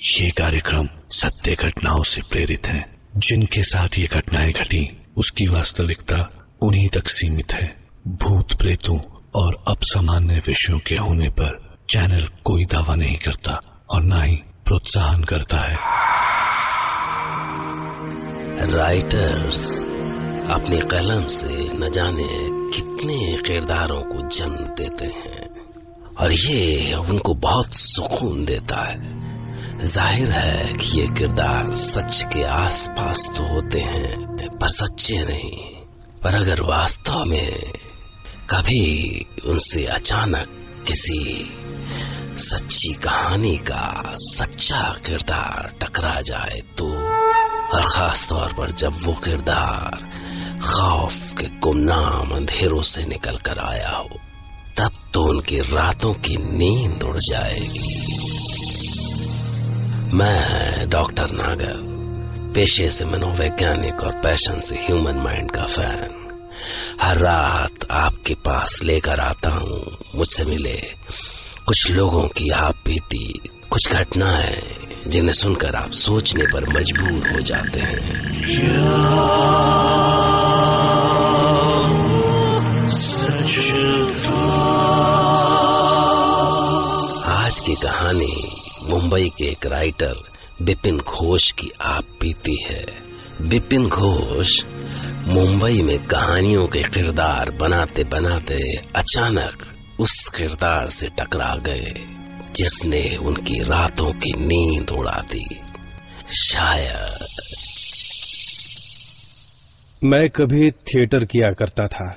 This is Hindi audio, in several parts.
ये कार्यक्रम सत्य घटनाओं से प्रेरित है। जिनके साथ ये घटनाएं घटी उसकी वास्तविकता उन्हीं तक सीमित है। भूत प्रेतों और असामान्य विषयों के होने पर चैनल कोई दावा नहीं करता और न ही प्रोत्साहन करता है। राइटर्स अपनी कलम से न जाने कितने किरदारों को जन्म देते हैं और ये उनको बहुत सुकून देता है। जाहिर है कि ये किरदार सच के आसपास तो होते हैं पर सच्चे नहीं। पर अगर वास्तव में कभी उनसे अचानक किसी सच्ची कहानी का सच्चा किरदार टकरा जाए तो, और खास तौर पर जब वो किरदार खौफ के गुमनाम अंधेरों से निकल कर आया हो, तब तो उनकी रातों की नींद उड़ जाएगी। मैं डॉक्टर नागर, पेशे से मनोवैज्ञानिक और पैशन से ह्यूमन माइंड का फैन, हर रात आपके पास लेकर आता हूँ मुझसे मिले कुछ लोगों की आप बीती कुछ घटनाएं जिन्हें सुनकर आप सोचने पर मजबूर हो जाते हैं। आज की कहानी मुंबई के एक राइटर बिपिन घोष की आप बीती है। बिपिन घोष मुंबई में कहानियों के किरदार बनाते बनाते अचानक उस किरदार से टकरा गए जिसने उनकी रातों की नींद उड़ा दी। शायद मैं कभी थिएटर किया करता था,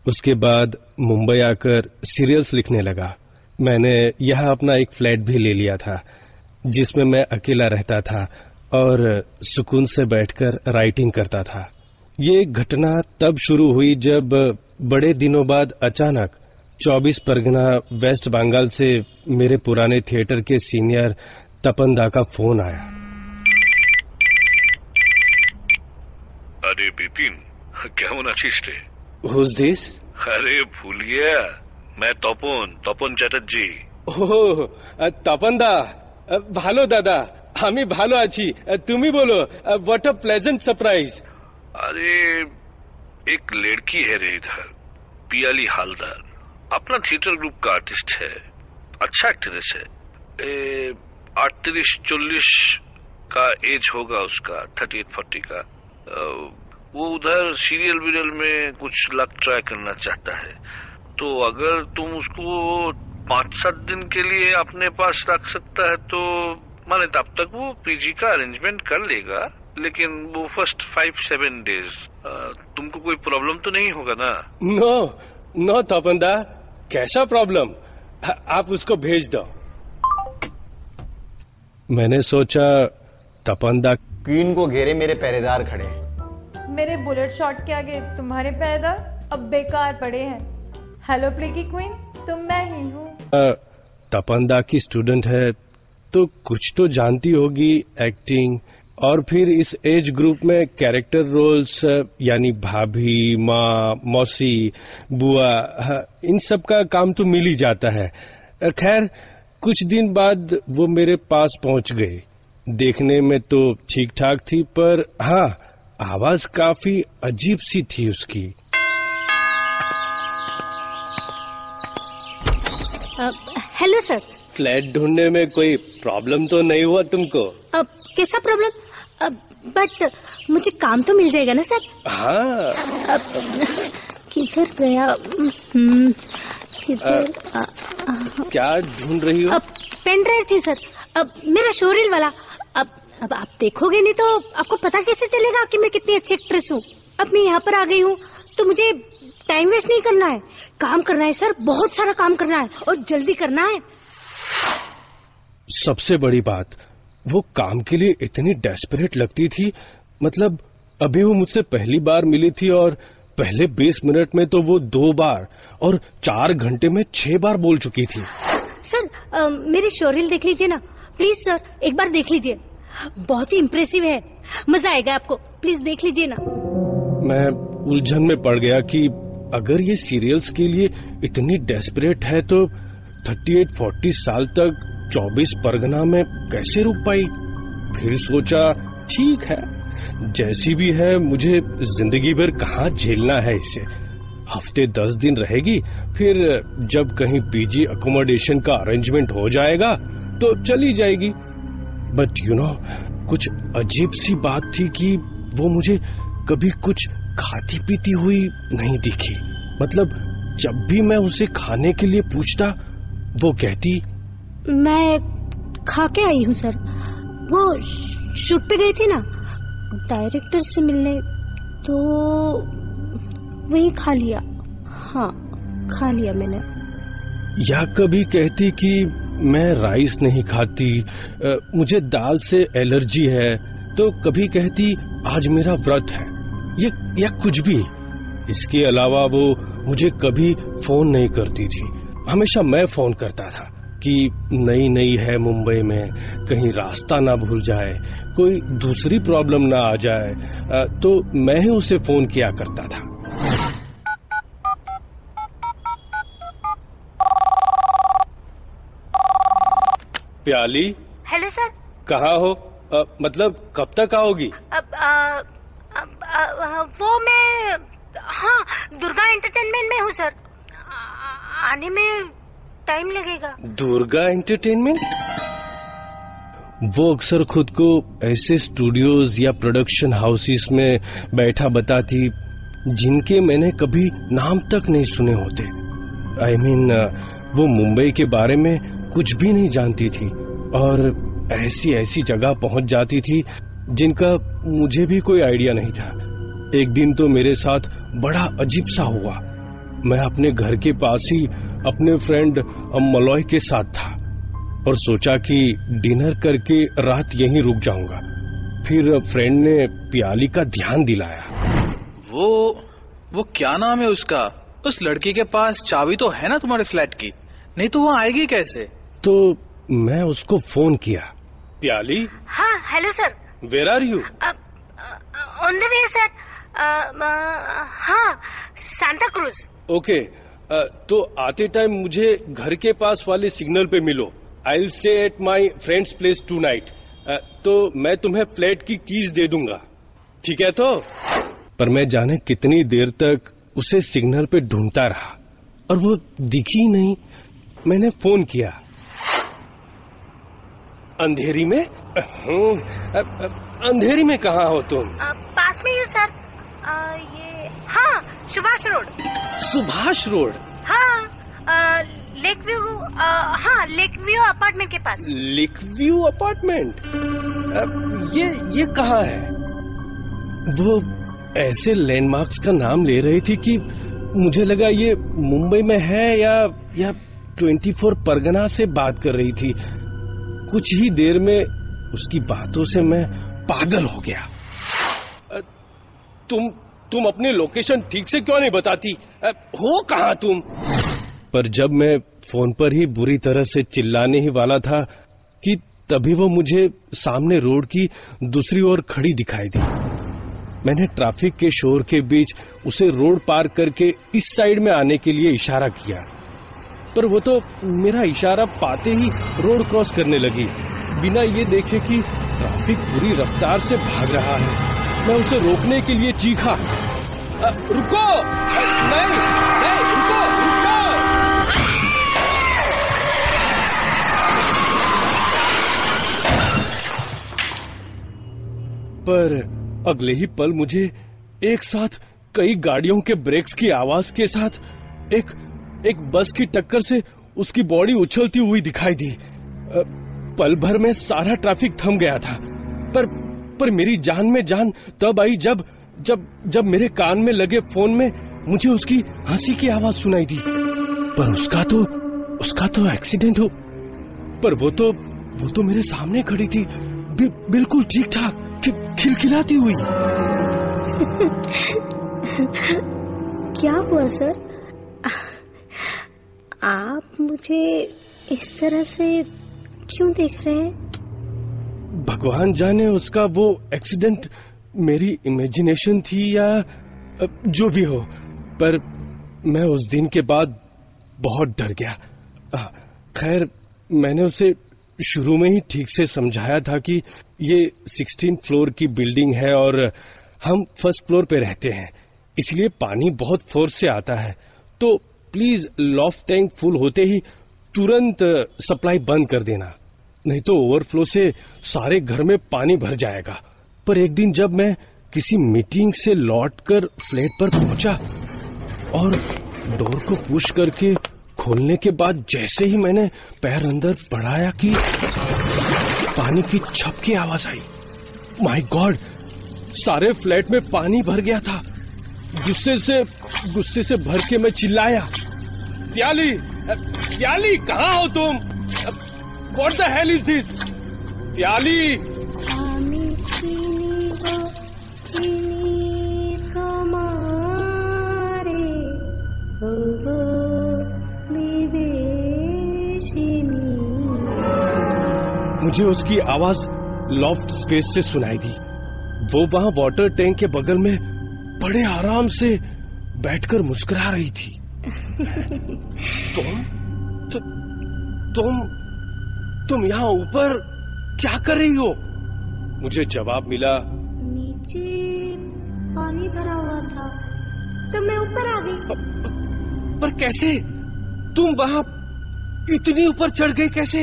उसके बाद मुंबई आकर सीरियल्स लिखने लगा। मैंने यहाँ अपना एक फ्लैट भी ले लिया था जिसमें मैं अकेला रहता था और सुकून से बैठकर राइटिंग करता था। ये घटना तब शुरू हुई जब बड़े दिनों बाद अचानक 24 परगना वेस्ट बंगाल से मेरे पुराने थिएटर के सीनियर तपन दा का फोन आया। अरे बिपिन, केमन आछिस रे? Who's this? अरे भूल गया, मैं तपन चैटर्जी। ओह तपन दा, ভালো দাদা, আমি ভালো আছি। তুমি বলো, व्हाट अ प्लेजेंट सरप्राइज। अरे एक लड़की है रे इधर, पियाली हालदार, अपना थिएटर ग्रुप का आर्टिस्ट है, अच्छा एक्ट्रेस है। 38-40 का एज होगा उसका, 38-40 का। वो उधर सीरियल वीरियल में कुछ लक ट्राई करना चाहता है, तो अगर तुम उसको 5-7 दिन के लिए अपने पास रख सकता है तो माने तब तक वो पीजी का अरेंजमेंट कर लेगा, लेकिन वो फर्स्ट 5-7 डेज तुमको कोई प्रॉब्लम तो नहीं होगा ना? नो तपन दा, कैसा प्रॉब्लम, आप उसको भेज दो। मैंने सोचा तपन दा क्वीन को घेरे मेरे पहरेदार खड़े, मेरे बुलेट शॉट के आगे तुम्हारे पहरेदार अब बेकार पड़े हैं। हेलो फ्लीकी क्वीन, तुम मैं ही हूँ। तपन दा की स्टूडेंट है तो कुछ तो जानती होगी एक्टिंग, और फिर इस एज ग्रुप में कैरेक्टर रोल्स यानी भाभी, माँ, मौसी, बुआ, इन सब का काम तो मिल ही जाता है। खैर कुछ दिन बाद वो मेरे पास पहुंच गए। देखने में तो ठीक ठाक थी, पर हाँ, आवाज काफी अजीब सी थी उसकी। Hello sir. फ्लैट ढूंढने में कोई प्रॉब्लम तो नहीं हुआ तुमको? कैसा प्रॉब्लम? बट मुझे काम तो मिल जाएगा ना सर? हाँ। किधर गया? किधर? क्या ढूंढ रही हो? पेन ड्राइव थी सर, मेरा शोरील वाला। अब आप देखोगे नहीं तो आपको पता कैसे चलेगा कि मैं कितनी अच्छी एक्ट्रेस हूँ। अब मैं यहाँ पर आ गई हूँ तो मुझे टाइम वेस्ट नहीं करना है, काम करना है सर, बहुत सारा काम करना है और जल्दी करना है। सबसे बड़ी बात, वो काम के लिए इतनी डेस्परेट लगती थी। मतलब अभी वो मुझसे पहली बार मिली थी और पहले 20 मिनट में तो वो 2 बार और 4 घंटे में 6 बार बोल चुकी थी। सर मेरी शोरील देख लीजिए ना प्लीज सर, एक बार देख लीजिए, बहुत ही इम्प्रेसिव है, मजा आएगा आपको, प्लीज देख लीजिए ना। मैं उलझन में पड़ गया कि अगर ये सीरियल्स के लिए इतनी डेस्परेट है तो 38-40 साल तक 24 परगना में कैसे रुक पाई। फिर सोचा ठीक है, जैसी भी है मुझे जिंदगी भर कहाँ झेलना है इसे। हफ्ते 10 दिन रहेगी, फिर जब कहीं पीजी अकोमोडेशन का अरेंजमेंट हो जाएगा तो चली जाएगी। बट यू नो, कुछ अजीब सी बात थी कि वो मुझे कभी कुछ खाती पीती हुई नहीं दिखी। मतलब जब भी मैं उसे खाने के लिए पूछता, वो कहती, मैं खा के आई हूँ सर। वो शूट पे गई थी ना डायरेक्टर से मिलने, तो वही खा लिया। हाँ, खा लिया मैंने। या कभी कहती कि मैं राइस नहीं खाती, मुझे दाल से एलर्जी है। तो कभी कहती आज मेरा व्रत है, या कुछ भी। इसके अलावा वो मुझे कभी फोन नहीं करती थी, हमेशा मैं फोन करता था कि नई नई है मुंबई में, कहीं रास्ता ना भूल जाए, कोई दूसरी प्रॉब्लम ना आ जाए, तो मैं ही उसे फोन किया करता था। प्याली। Hello sir. कहाँ हो? मतलब कब तक आओगी? वो मैं, हाँ, दुर्गा एंटरटेनमेंट में हूँ सर। आने में टाइम लगेगा। दुर्गा एंटरटेनमेंट? वो अक्सर खुद को ऐसे स्टूडियोज या प्रोडक्शन हाउसेस में बैठा बताती जिनके मैंने कभी नाम तक नहीं सुने होते। I mean, वो मुंबई के बारे में कुछ भी नहीं जानती थी और ऐसी ऐसी जगह पहुंच जाती थी जिनका मुझे भी कोई आइडिया नहीं था। एक दिन तो मेरे साथ बड़ा अजीब सा हुआ। मैं अपने घर के पास ही अपने फ्रेंड मलॉय के साथ था और सोचा कि डिनर करके रात यहीं रुक जाऊंगा। फिर फ्रेंड ने प्याली का ध्यान दिलाया। वो क्या नाम है उसका? उस लड़की के पास चाबी तो है ना तुम्हारे फ्लैट की, नहीं तो वो आएगी कैसे? तो मैं उसको फोन किया। प्याली। हाँ, hello sir. Where are you? On the way sir. हाँ, सांता क्रूज। ओके, तो आते टाइम मुझे घर के पास वाले सिग्नल पे मिलो। I will stay at my friends place tonight. तो मैं तुम्हें फ्लैट की कीज दे दूंगा, ठीक है? तो पर मैं जाने कितनी देर तक उसे सिग्नल पे ढूंढता रहा और वो दिखी ही नहीं। मैंने फोन किया। अंधेरी में? अंधेरी में कहाँ हो तुम? पास में ही हूँ सर। ये, हाँ, सुभाष रोड। सुभाष रोड? हाँ, लेक व्यू। हाँ, लेक व्यू अपार्टमेंट के पास। Lake view apartment? ये कहाँ है? वो ऐसे लैंडमार्क्स का नाम ले रही थी कि मुझे लगा ये मुंबई में है या 24 परगना से बात कर रही थी। कुछ ही देर में उसकी बातों से मैं पागल हो गया। तुम अपनी लोकेशन ठीक से क्यों नहीं बताती? हो कहाँ तुम? पर जब मैं फोन पर ही बुरी तरह से चिल्लाने ही वाला था कि तभी वो मुझे सामने रोड की दूसरी ओर खड़ी दिखाई दी। मैंने ट्रैफिक के शोर के बीच उसे रोड पार करके इस साइड में आने के लिए इशारा किया, पर वो तो मेरा इशारा पाते ही रोड क्रॉस करने लगी, बिना ये देखे कि ट्रैफिक पूरी रफ्तार से भाग रहा है। मैं उसे रोकने के लिए चीखा, रुको! नहीं, रुको! पर अगले ही पल मुझे एक साथ कई गाड़ियों के ब्रेक्स की आवाज के साथ एक बस की टक्कर से उसकी बॉडी उछलती हुई दिखाई दी। पल भर में सारा ट्रैफिक थम गया था, पर मेरी जान में जान तब आई जब मेरे कान में लगे फोन में मुझे उसकी हंसी की आवाज सुनाई दी। पर उसका तो एक्सीडेंट हो, पर वो तो मेरे सामने खड़ी थी, बिल्कुल ठीक ठाक, खिलखिलाती हुई। क्या हुआ सर? आप मुझे इस तरह से क्यों देख रहे हैं? भगवान जाने उसका वो एक्सीडेंट मेरी इमेजिनेशन थी या जो भी हो, पर मैं उस दिन के बाद बहुत डर गया। खैर, मैंने उसे शुरू में ही ठीक से समझाया था कि ये 16 फ्लोर की बिल्डिंग है और हम फर्स्ट फ्लोर पे रहते हैं, इसलिए पानी बहुत फोर्स से आता है। तो प्लीज लॉफ्ट टैंक फुल होते ही तुरंत सप्लाई बंद कर देना, नहीं तो ओवरफ्लो से सारे घर में पानी भर जाएगा। पर एक दिन जब मैं किसी मीटिंग से लौटकर फ्लैट पर पहुंचा और डोर को पुश करके खोलने के बाद जैसे ही मैंने पैर अंदर बढ़ाया कि पानी की छप की आवाज आई। माय गॉड, सारे फ्लैट में पानी भर गया था। गुस्से से भर के मैं चिल्लाया, प्याली कहाँ हो तुम? What the hell is this? प्याली, मुझे उसकी आवाज लॉफ्ट स्पेस से सुनाई दी। वो वहां वाटर टैंक के बगल में बड़े आराम से बैठकर मुस्कुरा रही थी। तुम यहाँ ऊपर क्या कर रही हो? मुझे जवाब मिला, नीचे पानी भरा हुआ था तो मैं ऊपर आ गई। पर कैसे? तुम वहां इतनी ऊपर चढ़ गई कैसे?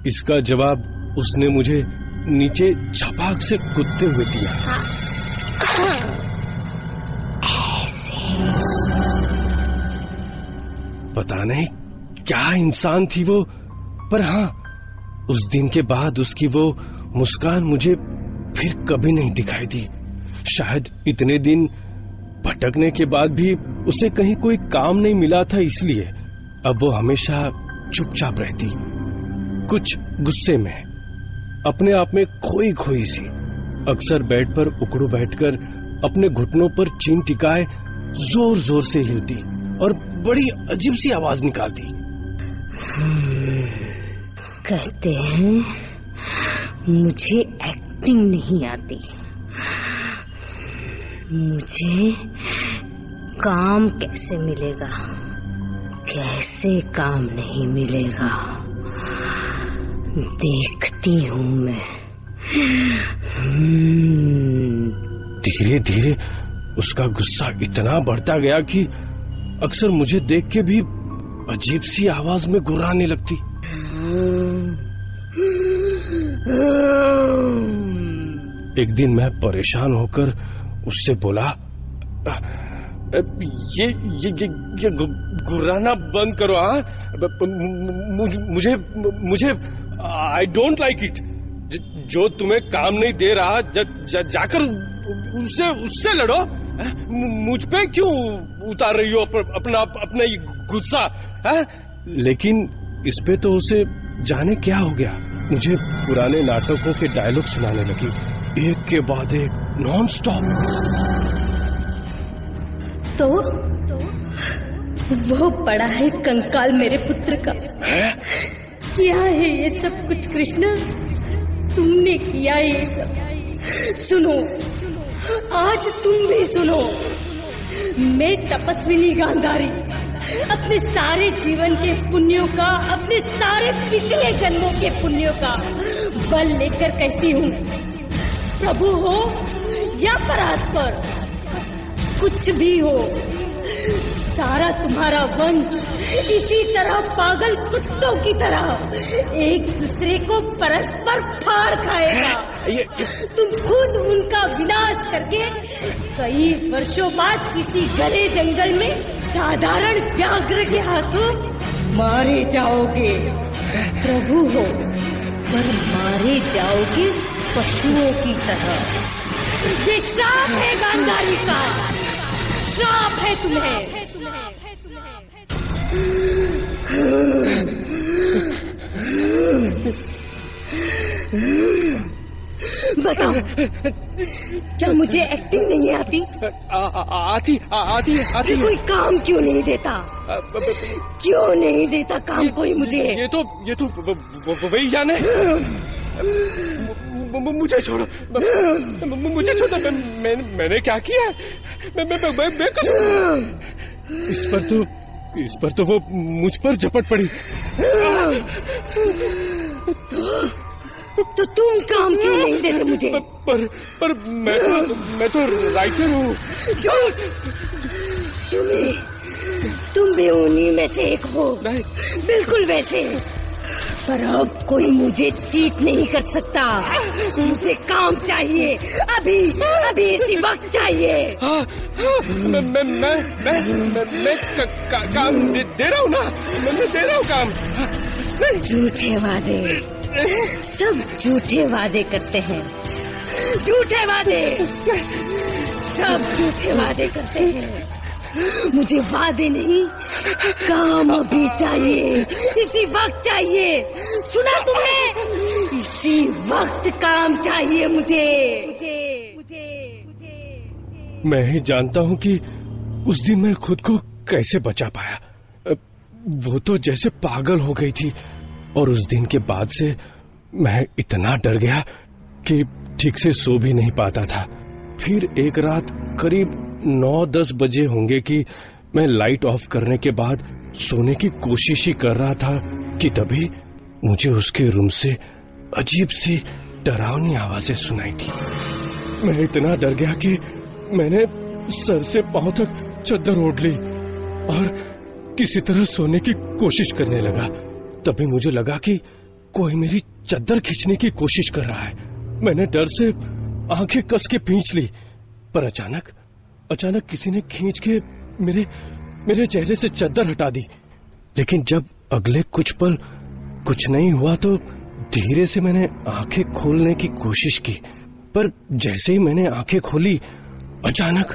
इसका जवाब उसने मुझे नीचे छपाक से कूदते हुए दिया। पता नहीं क्या इंसान थी वो, पर हाँ, उस दिन के बाद उसकी वो मुस्कान मुझे फिर कभी नहीं दिखाई दी। शायद इतने दिन भटकने के बाद भी उसे कहीं कोई काम नहीं मिला था, इसलिए अब वो हमेशा चुपचाप रहती, कुछ गुस्से में, अपने आप में खोई सी। अक्सर बेड पर उकड़ू बैठकर अपने घुटनों पर चीन टिकाए जोर जोर से हिलती और बड़ी अजीब सी आवाज निकालती। कहते हैं मुझे एक्टिंग नहीं आती, मुझे काम कैसे मिलेगा? कैसे काम नहीं मिलेगा? देखती हूँ मैं। धीरे धीरे उसका गुस्सा इतना बढ़ता गया कि अक्सर मुझे देख के भी अजीब सी आवाज में गुर्राने लगती। एक दिन मैं परेशान होकर उससे बोला, ये गुर्राना बंद करो। मुझे आई डोंट लाइक इट। जो तुम्हें काम नहीं दे रहा जाकर उससे लड़ो। मुझ पे क्यों उतार रही हो अपना ये गुस्सा? लेकिन इस पे तो उसे जाने क्या हो गया। मुझे पुराने नाटकों के डायलॉग सुनाने लगी, एक के बाद एक, नॉन स्टॉप। तो वो पड़ा है कंकाल मेरे पुत्र का। क्या है ये सब कुछ कृष्णा? तुमने किया ये सब। सुनो, आज तुम भी सुनो। मैं तपस्विनी गांधारी अपने सारे जीवन के पुण्यों का, अपने सारे पिछले जन्मों के पुण्यों का बल लेकर कहती हूँ, प्रभु हो या परात्पर, कुछ भी हो, सारा तुम्हारा वंश इसी तरह पागल कुत्तों की तरह एक दूसरे को परस्पर फाड़ खाएगा। तुम खुद उनका विनाश करके कई वर्षों बाद किसी घने जंगल में साधारण व्याघ्र के हाथों मारे जाओगे। प्रभु हो, पर मारे जाओगे पशुओं की तरह। ये श्राप है गांधारी का, श्राप है तुम्हें। बताओ, क्या मुझे एक्टिंग नहीं आती? आती। कोई काम क्यों नहीं देता? क्यों नहीं देता काम कोई मुझे? ये तो वही जाने। मुझे छोड़ो, मैंने क्या किया? मैं इस पर तो वो मुझ पर झपट पड़ी। तो तुम काम क्यों नहीं देते मुझे? पर मैं तो राइटर हूँ। तुम भी उन्हीं में से एक हो, बिल्कुल वैसे। पर अब कोई मुझे चीट नहीं कर सकता। मुझे काम चाहिए, अभी इसी वक्त चाहिए। मैं काम दे रहा हूँ ना, मैं दे रहा हूँ काम। झूठे वादे, सब झूठे वादे करते हैं। झूठे वादे, सब झूठे वादे करते हैं। मुझे वादे नहीं, काम अभी चाहिए, इसी वक्त चाहिए। सुना तुमने? इसी वक्त काम चाहिए मुझे। मैं ही जानता हूँ कि उस दिन मैं खुद को कैसे बचा पाया। वो तो जैसे पागल हो गई थी, और उस दिन के बाद से मैं इतना डर गया कि ठीक से सो भी नहीं पाता था। फिर एक रात करीब 9-10 बजे होंगे कि मैं लाइट ऑफ करने के बाद सोने की कोशिश ही कर रहा था कि तभी मुझे उसके रूम से अजीब सी डरावनी आवाजें सुनाई थी। मैं इतना डर गया कि मैंने सर से पांव तक चादर ओढ़ ली और किसी तरह सोने की कोशिश करने लगा। तभी मुझे लगा कि कोई मेरी चादर खींचने की कोशिश कर रहा है। मैंने डर से आंखें कस के खींच ली, पर अचानक किसी ने खींच के मेरे चेहरे से चादर हटा दी। लेकिन जब अगले कुछ पल कुछ नहीं हुआ तो धीरे से मैंने आंखें खोलने की कोशिश की, पर जैसे ही मैंने आंखें खोली अचानक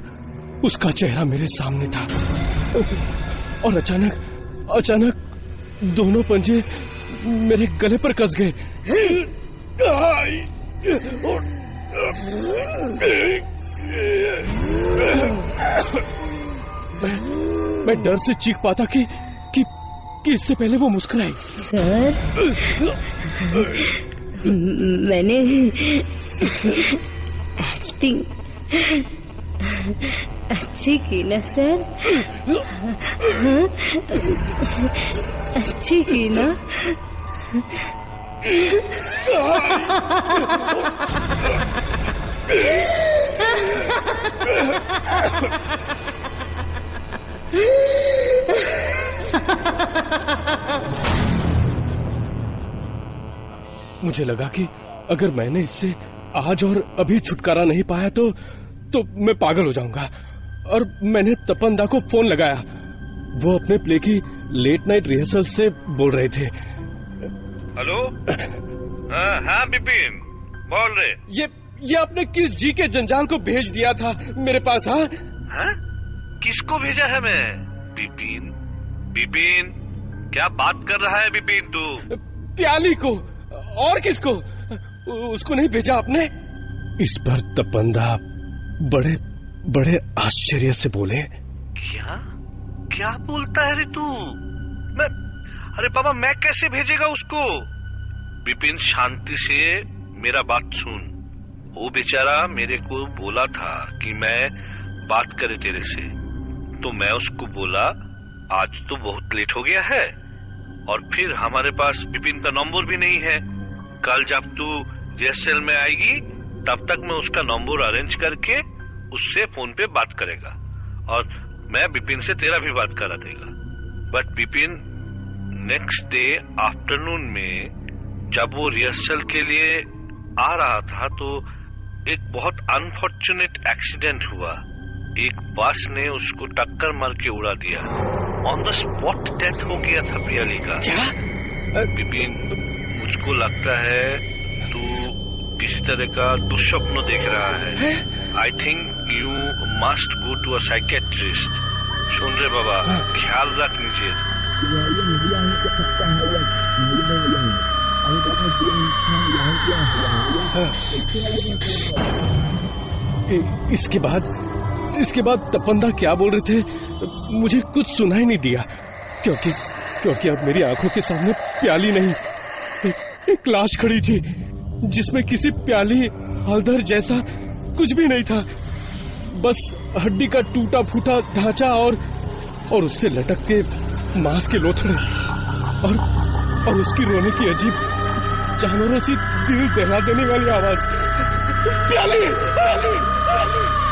उसका चेहरा मेरे सामने था, और अचानक दोनों पंजे मेरे गले पर कस गए। मैं डर से चीख पाता कि इससे पहले वो मुस्कुराई। सर, मैंने एक्टिंग अच्छी की ना सर? अच्छी की ना? मुझे लगा कि अगर मैंने इससे आज और अभी छुटकारा नहीं पाया तो मैं पागल हो जाऊंगा, और मैंने तपन दा को फोन लगाया। वो अपने प्ले की लेट नाइट रिहर्सल से बोल रहे थे। हेलो? हाँ बिपिन बोल रहे। ये आपने किस जी के जंजाल को भेज दिया था मेरे पास? हाँ, किसको भेजा है? मैं बिपिन क्या बात कर रहा है बिपिन तू? प्याली को। और किसको? उसको नहीं भेजा आपने? इस पर तपंदा बड़े आश्चर्य से बोले। क्या बोलता है रे तू? अरे बाबा, मैं कैसे भेजेगा उसको? बिपिन शांति से मेरा बात सुन। वो बेचारा मेरे को बोला था कि मैं बात करे तेरे से, तो मैं उसको बोला आज तो बहुत लेट हो गया है, और फिर हमारे पास बिपिन का नंबर भी नहीं है। कल जब तू रिहर्सल में आएगी तब तक मैं उसका नंबर अरेंज करके उससे फोन पे बात करेगा, और मैं बिपिन से तेरा भी बात करा देगा। But Bipin next day afternoon में जब वो रिहर्सल के लिए आ रहा था तो एक बहुत अनफॉर्चुनेट एक्सीडेंट हुआ। एक बस ने उसको टक्कर मार के उड़ा दिया। ऑन द स्पॉट डेथ हो गया था पियाली का। क्या? बिपिन, मुझको लगता है तू किसी तरह का दुष्स्वप्न देख रहा है। I think you must go to a psychiatrist. सुन रहे बाबा, ख्याल रख लीजिए। इसके बाद तपंदा क्या बोल रहे थे मुझे कुछ सुनाई नहीं दिया, क्योंकि अब मेरी आंखों के सामने प्याली नहीं, एक लाश खड़ी थी जिसमें किसी प्याली हलदर जैसा कुछ भी नहीं था, बस हड्डी का टूटा फूटा ढांचा और उससे लटकते मांस के लोथड़े और उसकी रोने की जानवरों से दिल दहला देने वाली आवाज। प्याली, प्याली, प्याली।